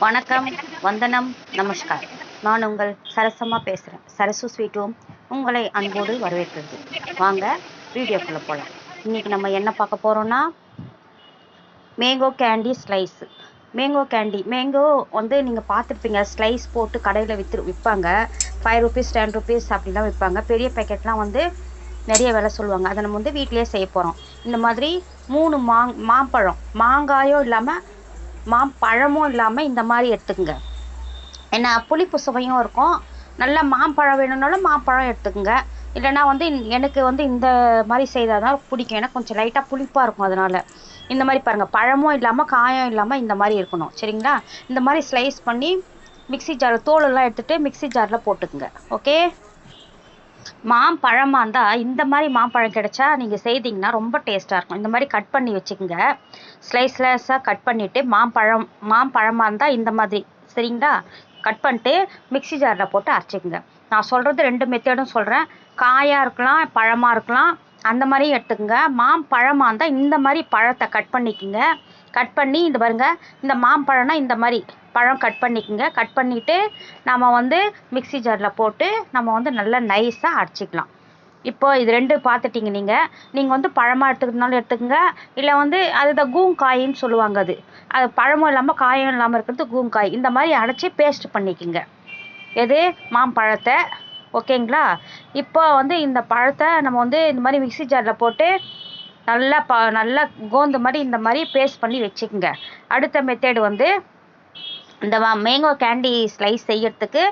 வணக்கம், வந்தனம், நமஸ்கார். நான் உங்கள் சரசம்மா பேசுகிறேன். சரசு ஸ்வீட் ஹோம் உங்களை அன்போடு வரவேற்கிறது. வாங்க வீடியோக்குள்ளே போகலாம். இன்றைக்கி நம்ம என்ன பார்க்க போகிறோன்னா, மேங்கோ கேண்டி ஸ்லைஸ். மேங்கோ வந்து நீங்கள் பார்த்துருப்பீங்க, ஸ்லைஸ் போட்டு கடையில் விற்பாங்க. 5 rupees 10 rupees அப்படிலாம் விற்பாங்க. பெரிய பேக்கெட்லாம் வந்து நிறைய விலை சொல்லுவாங்க. அதை நம்ம வந்து வீட்டிலே செய்ய போகிறோம். இந்த மாதிரி 3 மாம்பழம், மாங்காயும் இல்லாமல் மாம்பழமும் இல்லாமல் இந்த மாதிரி எடுத்துக்கங்க. ஏன்னா புளிப்பு சுவையும் இருக்கும். நல்லா மாம்பழம் வேணும்னாலும் மாம்பழம் எடுத்துக்கோங்க. இல்லைனா வந்து எனக்கு வந்து இந்த மாதிரி செய்தால் தான் பிடிக்கும். ஏன்னா கொஞ்சம் லைட்டாக புளிப்பாக இருக்கும். அதனால் இந்த மாதிரி பாருங்கள், பழமும் இல்லாமல் காயம் இல்லாமல் இந்த மாதிரி இருக்கணும். சரிங்களா? இந்த மாதிரி ஸ்லைஸ் பண்ணி மிக்ஸி ஜாரில் தோலெல்லாம் எடுத்துகிட்டு மிக்ஸி ஜாரில் போட்டுக்குங்க. ஓகே. மாம்பழமாக இருந்தால் இந்த மாதிரி மாம்பழம் கிடைச்சா நீங்கள் செய்தீங்கன்னா ரொம்ப டேஸ்ட்டாக இருக்கும். இந்த மாதிரி கட் பண்ணி வச்சுக்கோங்க. ஸ்லைஸாக கட் பண்ணிவிட்டு மாம்பழமாக இருந்தால் இந்த மாதிரி, சரிங்களா, கட் பண்ணிட்டு மிக்ஸி ஜாரில் போட்டு அரைச்சிக்கோங்க. நான் சொல்கிறது 2 மெத்தடும் சொல்கிறேன். காயாக இருக்கலாம், பழமாக இருக்கலாம், அந்த மாதிரியும் எடுத்துக்கோங்க. மாம்பழமாக இருந்தால் இந்த மாதிரி பழத்தை கட் பண்ணிக்கோங்க. கட் பண்ணி இந்த பாருங்க, இந்த மாம்பழம்னா இந்த மாதிரி பழம் கட் பண்ணிக்கோங்க. கட் பண்ணிவிட்டு நம்ம வந்து மிக்ஸி ஜாரில் போட்டு நம்ம வந்து நல்லா நைஸாக அரைச்சிக்கலாம். இப்போ இது 2 பார்த்துட்டிங்க. நீங்கள் வந்து பழமாக எடுத்துக்கிறதுனாலும் எடுத்துக்கோங்க. இல்லை வந்து அதுதான் கூங்காயின்னு சொல்லுவாங்க. அது பழமும் இல்லாமல் காயும் இல்லாமல் இருக்கிறது கூங்காய். இந்த மாதிரி அரைச்சி பேஸ்ட் பண்ணிக்கோங்க. எது? மாம்பழத்தை. ஓகேங்களா? இப்போ வந்து இந்த பழத்தை நம்ம வந்து இந்த மாதிரி மிக்ஸி ஜாரில் போட்டு நல்லா கோந்து மாதிரி இந்த மாதிரி பேஸ்ட் பண்ணி வச்சுக்கோங்க. அடுத்த மெத்தேடு வந்து இந்த மேங்கோ கேண்டி ஸ்லைஸ் செய்யறதுக்கு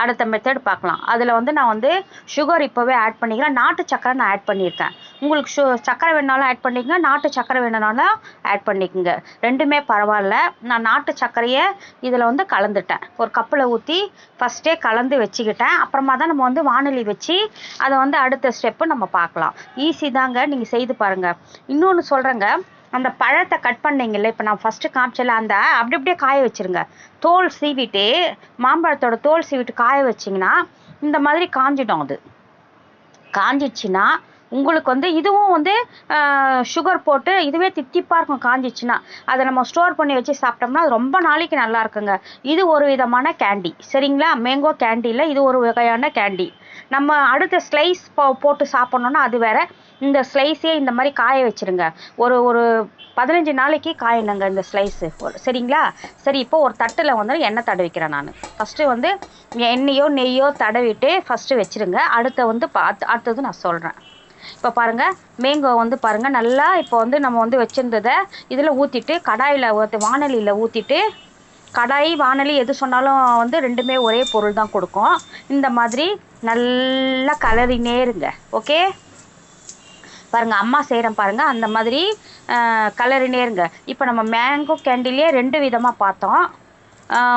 அடுத்த மெத்தட் பார்க்கலாம். அதில் வந்து நான் வந்து சுகர் இப்போவே ஆட் பண்ணிக்கிறேன். நாட்டு சக்கரை நான் ஆட் பண்ணியிருக்கேன். உங்களுக்கு சக்கரை வேணாலும் ஆட் பண்ணிக்கங்க, நாட்டு சக்கரை வேணுனாலும் ஆட் பண்ணிக்கோங்க. ரெண்டுமே பரவாயில்ல. நான் நாட்டு சர்க்கரையை இதில் வந்து கலந்துட்டேன். ஒரு கப்பில் ஊற்றி ஃபஸ்ட்டே கலந்து வச்சுக்கிட்டேன். அப்புறமா தான் நம்ம வந்து வானொலி வச்சு அதை வந்து அடுத்த ஸ்டெப்பு நம்ம பார்க்கலாம். ஈஸி தாங்க, நீங்கள் செய்து பாருங்கள். இன்னொன்று சொல்கிறேங்க, அந்த பழத்தை கட் பண்ணிங்கல்ல, இப்போ நான் ஃபஸ்ட்டு காமிச்சல, அந்த அப்படியே காய வச்சுருங்க. தோல் சீவிட்டு, மாம்பழத்தோட தோல் சீவிட்டு காய வச்சிங்கன்னா இந்த மாதிரி காஞ்சிடும். அது காஞ்சிடுச்சுன்னா உங்களுக்கு வந்து இதுவும் வந்து சுகர் போட்டு இதுவே தித்திப்பாக இருக்கும். காஞ்சிச்சுன்னா அதை நம்ம ஸ்டோர் பண்ணி வச்சு சாப்பிட்டோம்னா அது ரொம்ப நாளைக்கு நல்லா இருக்குங்க. இது ஒரு விதமான கேண்டி, சரிங்களா? மேங்கோ கேண்டியில் இது ஒரு வகையான கேண்டி. நம்ம அடுத்த ஸ்லைஸ் போட்டு சாப்பிட்ணுன்னா அது வேறு. இந்த ஸ்லைஸே இந்த மாதிரி காய வச்சுருங்க. ஒரு 15 நாளைக்கு காயணுங்க இந்த ஸ்லைஸு, சரிங்களா? சரி, இப்போ ஒரு தட்டில் வந்து எண்ணெய் தடவிக்கிறேன். நான் ஃபஸ்ட்டு வந்து எண்ணெயோ நெய்யோ தடவிட்டு ஃபஸ்ட்டு வச்சுருங்க. அடுத்தது நான் சொல்கிறேன். இப்போ பாருங்கள், மேங்கோ வந்து பாருங்கள் நல்லா இப்போ வந்து நம்ம வந்து வச்சுருந்ததை இதில் ஊற்றிட்டு கடாயில் வானலியில் ஊற்றிட்டு, கடாய் வானலி எது சொன்னாலும் வந்து ரெண்டுமே ஒரே பொருள் தான் கொடுக்கும். இந்த மாதிரி நல்லா கலரினே இருங்க. ஓகே, பாருங்கள், அம்மா செய்கிறேன் பாருங்கள், அந்த மாதிரி கலரினே இருங்க. இப்போ நம்ம மேங்கோ கேண்டிலே 2 விதமாக பார்த்தோம்.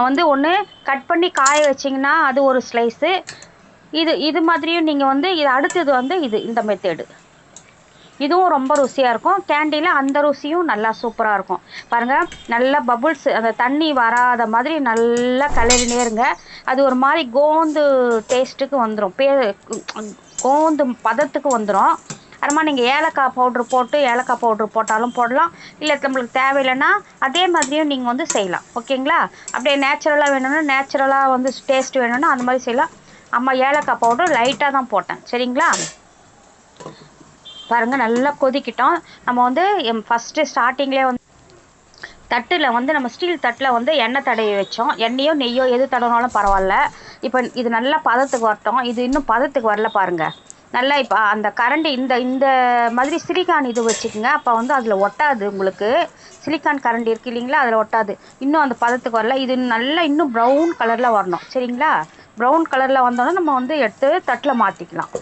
வந்து ஒன்று கட் பண்ணி காய வச்சிங்கன்னா அது ஒரு ஸ்லைஸு. இது மாதிரியும் நீங்கள் வந்து இது அடுத்தது வந்து இந்த மெத்தேடு, இதுவும் ரொம்ப ருசியாக இருக்கும். கேண்டியில் அந்த ருசியும் நல்லா சூப்பராக இருக்கும். பாருங்கள், நல்லா பபுள்ஸ், அந்த தண்ணி வராத மாதிரி நல்லா கலரினே இருங்க. அது ஒரு மாதிரி கோந்து டேஸ்ட்டுக்கு வந்துடும், கோந்து பதத்துக்கு வந்துடும். அப்புறமா நீங்கள் ஏலக்காய் பவுட்ரு போட்டாலும் போடலாம். இல்லை நம்மளுக்கு தேவையில்லைன்னா அதே மாதிரியும் நீங்கள் வந்து செய்யலாம். ஓகேங்களா? அப்படியே நேச்சுரலாக வேணும்னா நேச்சுரலாக வந்து டேஸ்ட் வேணும்னா அந்த மாதிரி செய்யலாம். அம்மா ஏலக்காய் பவுட்ரு லைட்டாக தான் போட்டேன், சரிங்களா? பாருங்கள், நல்லா கொதிக்கிட்டோம். நம்ம வந்து ஃபஸ்ட்டு ஸ்டார்டிங்லேயே வந்து தட்டில் வந்து நம்ம ஸ்டீல் தட்டில் வந்து எண்ணெய் தடவி வச்சோம். எண்ணெயோ நெய்யோ எது தடவினாலும் பரவாயில்ல. இப்போ இது நல்லா பதத்துக்கு வரட்டும். இது இன்னும் பதத்துக்கு வரல பாருங்கள். நல்லா இப்போ அந்த கரண்டி இந்த மாதிரி சிலிக்கான் இது வச்சுக்கோங்க. அப்போ வந்து அதில் ஒட்டாது. உங்களுக்கு சிலிக்கான் கரண்டி இருக்குது இல்லைங்களா, அதில் ஒட்டாது. இன்னும் அந்த பதத்துக்கு வரல. இது நல்லா இன்னும் ப்ரௌன் கலரில் வரணும், சரிங்களா? ப்ரௌன் கலரில் வந்தோன்னா நம்ம வந்து எடுத்து தட்டில் மாற்றிக்கலாம்.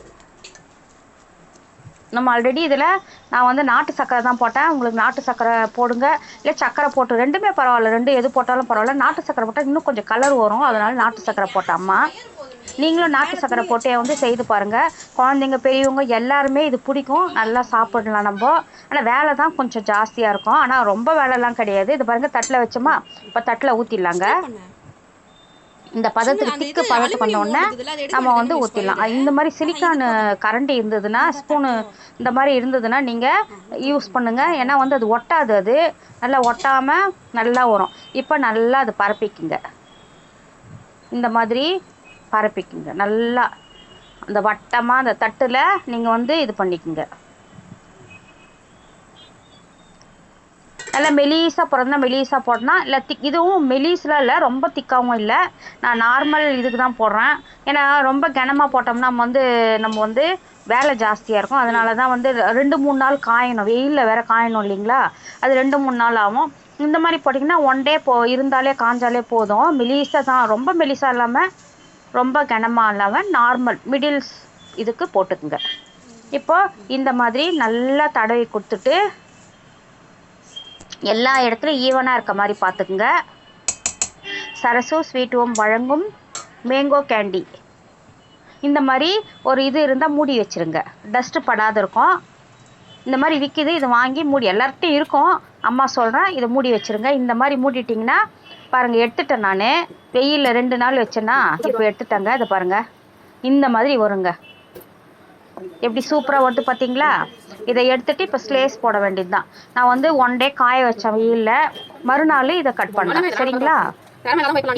நம்ம ஆல்ரெடி இதில் நான் வந்து நாட்டு சர்க்கரை தான் போட்டேன். உங்களுக்கு நாட்டு சர்க்கரை போடுங்க, இல்லை சர்க்கரை போட்டு ரெண்டுமே பரவாயில்ல. 2 எது போட்டாலும் பரவாயில்ல. நாட்டு சர்க்கரை போட்டால் இன்னும் கொஞ்சம் கலர் வரும். அதனால் நாட்டு சர்க்கரை போட்டேன். அம்மா, நீங்களும் நாட்டு சர்க்கரை போட்டே வந்து செய்து பாருங்கள். குழந்தைங்க பெரியவங்க எல்லாருமே இது பிடிக்கும், நல்லா சாப்பிடலாம் நம்ம. ஆனால் வேலை தான் கொஞ்சம் ஜாஸ்தியாக இருக்கும். ஆனால் ரொம்ப வேலைலாம் கிடையாது. இது பாருங்கள், தட்டில் வச்சோமா, இப்போ தட்டில் ஊற்றிடலாங்க. இந்த பதத்துக்கு திக்கு பதத்துக்கு வந்தோடனே நம்ம வந்து ஊற்றிடலாம். இந்த மாதிரி சிலிக்கான் கரண்டி இருந்ததுன்னா ஸ்பூனு இந்த மாதிரி இருந்ததுன்னா நீங்கள் யூஸ் பண்ணுங்கள். ஏன்னா வந்து அது ஒட்டாது, அது நல்லா ஒட்டாமல் நல்லா வரும். இப்போ நல்லா அது பரப்பிக்குங்க, இந்த மாதிரி பரப்பிக்குங்க நல்லா. அந்த வட்டமாக அந்த தட்டில் நீங்கள் வந்து இது பண்ணிக்குங்க. நல்லா மெலிசாக போடுறதுனா மெலிசாக போடணும், இல்லை இதுவும் மெலிஸ்லாம் இல்லை, ரொம்ப திக்காகவும் இல்லை. நான் நார்மல் இதுக்கு தான் போடுறேன். ஏன்னா ரொம்ப கனமாக போட்டோம்னா நம்ம வந்து வேலை ஜாஸ்தியாக இருக்கும். அதனால தான் வந்து 2-3 நாள் காயணும், வெயிலில் வேறு காயணும் இல்லைங்களா, அது 2-3 நாள் ஆகும். இந்த மாதிரி போட்டிங்கன்னா 1 டே இருந்தாலே காஞ்சாலே போதும். மெலிசாக தான், ரொம்ப மெலிசாக இல்லாமல் ரொம்ப கனமாக இல்லாமல் நார்மல் மிடில்ஸ் இதுக்கு போட்டுக்குங்க. இப்போ இந்த மாதிரி நல்லா தடவி கொடுத்துட்டு எல்லா இடத்துலையும் ஈவனாக இருக்க மாதிரி பார்த்துக்குங்க. சரசு ஸ்வீட் ஹோம் வழங்கும் மேங்கோ கேண்டி இந்த மாதிரி ஒரு இது இருந்தால் மூடி வச்சுருங்க, டஸ்ட்டு படாத இருக்கும். இந்த மாதிரி விற்கிது, இது வாங்கி மூடி, எல்லார்கிட்டையும் இருக்கும், அம்மா சொல்கிறேன், இதை மூடி வச்சுருங்க. இந்த மாதிரி மூடிட்டிங்கன்னா பாருங்கள், எடுத்துட்டேன் நான், வெயிலில் 2 நாள் வச்சேன்னா இப்போ எடுத்துட்டேங்க. இதை பாருங்கள், இந்த மாதிரி வருங்க, எப்படி சூப்பராக வருது பார்த்தீங்களா. இதை எடுத்துகிட்டு இப்போ ஸ்லேஸ் போட வேண்டியது தான். நான் வந்து 1 டே காய வச்சேன் வெயிலில், மறுநாள் இதை கட் பண்ணேன். சரிங்களா,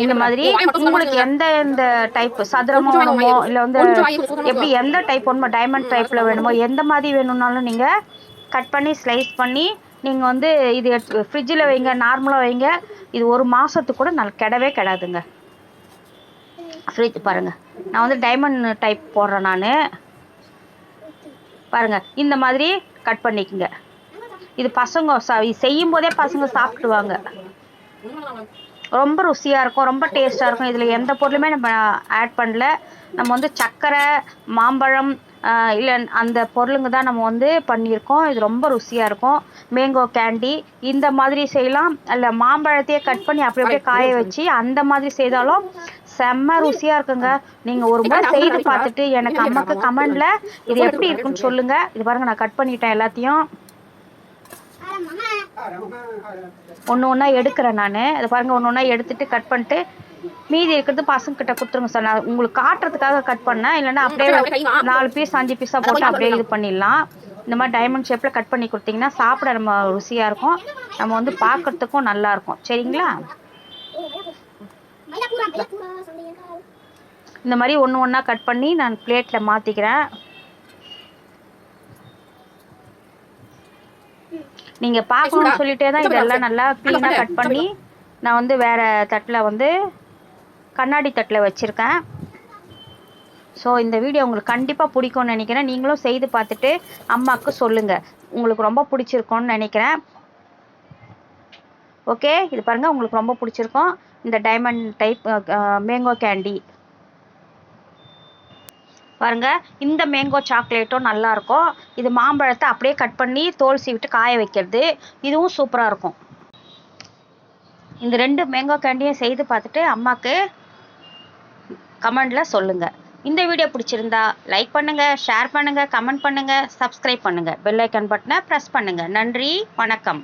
இந்த மாதிரி உங்களுக்கு எந்த டைப் சதுரமோ வேணுமோ, இல்லை வந்து எப்படி எந்த டைப் வேணுமோ, டைமண்ட் டைப்பில் வேணுமோ, எந்த மாதிரி வேணும்னாலும் நீங்கள் கட் பண்ணி ஸ்லைஸ் பண்ணி நீங்கள் வந்து இது எடுத்து ஃப்ரிட்ஜில் வைங்க, நார்மலாக வைங்க. இது 1 மாதத்துக்கு கூட கெடவே கெடாதுங்க. ஃப்ரிட்ஜ் பாருங்கள், நான் வந்து டைமண்ட் டைப் போடுறேன் நான். பாருங்கள், இந்த மாதிரி கட் பண்ணிக்கோங்க. இது பசங்க செய்யும் போதே பசங்க சாப்பிடுவாங்க, ரொம்ப ருசியாக இருக்கும், ரொம்ப டேஸ்ட்டாக இருக்கும். இதில் எந்த பொருளுமே நம்ம ஆட் பண்ணல. நம்ம வந்து சர்க்கரை, மாம்பழம் இல்லை அந்த பொருளுங்க தான் நம்ம வந்து பண்ணியிருக்கோம். இது ரொம்ப ருசியாக இருக்கும். மேங்கோ கேண்டி இந்த மாதிரி செய்யலாம், இல்லை மாம்பழத்தையே கட் பண்ணி அப்படியே காய வச்சு அந்த மாதிரி செய்தாலும் செம்ம ருசியாக இருக்குங்க. நீங்கள் ஒரு முறை செய்து பார்த்துட்டு எனக்கு அம்மாக்கு கமெண்டில் இது எப்படி இருக்குன்னு சொல்லுங்கள். இது பாருங்கள், நான் கட் பண்ணிட்டேன் எல்லாத்தையும், ஒன்று ஒன்றா எடுக்கிறேன் நான். அதை பாருங்கள், ஒன்று ஒன்றா எடுத்துகிட்டு கட் பண்ணிட்டு மீதி இருக்கிறது பசங்கக்கிட்ட கொடுத்துருங்க சார். நான் உங்களுக்கு காட்டுறதுக்காக கட் பண்ணேன், இல்லைன்னா அப்படியே 4 பீஸ் 5 பீஸாக போட்டு அப்படியே இது பண்ணிடலாம். இந்த மாதிரி டைமண்ட் ஷேப்பில் கட் பண்ணி கொடுத்தீங்கன்னா சாப்பிட நம்ம ருசியாக இருக்கும், நம்ம வந்து பார்க்குறதுக்கும் நல்லாயிருக்கும். சரிங்களா, இந்த மாதிரி ஒன்று ஒன்றா கட் பண்ணி நான் பிளேட்டில் மாற்றிக்கிறேன். நீங்கள் பார்க்கணுன்னு சொல்லிட்டே தான் இதெல்லாம் நல்லா க்ளீனாக கட் பண்ணி நான் வந்து வேறு தட்டில் வந்து கண்ணாடி தட்டில் வச்சுருக்கேன். ஸோ இந்த வீடியோ உங்களுக்கு கண்டிப்பாக பிடிக்கும்னு நினைக்கிறேன். நீங்களும் செய்து பார்த்துட்டு அம்மாவுக்கு சொல்லுங்கள், உங்களுக்கு ரொம்ப பிடிச்சிருக்கோன்னு நினைக்கிறேன். ஓகே, இது பாருங்கள், உங்களுக்கு ரொம்ப பிடிச்சிருக்கும் இந்த டைமண்ட் டைப் மேங்கோ கேண்டி. பாருங்கள், இந்த மேங்கோ சாக்லேட்டும் நல்லாயிருக்கும். இது மாம்பழத்தை அப்படியே கட் பண்ணி தோல் சீவிட்டு காய வைக்கிறது, இதுவும் சூப்பராக இருக்கும். இந்த 2 மேங்கோ கேண்டியும் செய்து பார்த்துட்டு அம்மாவுக்கு கமெண்டில் சொல்லுங்கள். இந்த வீடியோ பிடிச்சிருந்தா லைக் பண்ணுங்கள், ஷேர் பண்ணுங்கள், கமெண்ட் பண்ணுங்கள், சப்ஸ்கிரைப் பண்ணுங்கள், பெல் ஐக்கான் பட்டனை ப்ரெஸ் பண்ணுங்கள். நன்றி, வணக்கம்.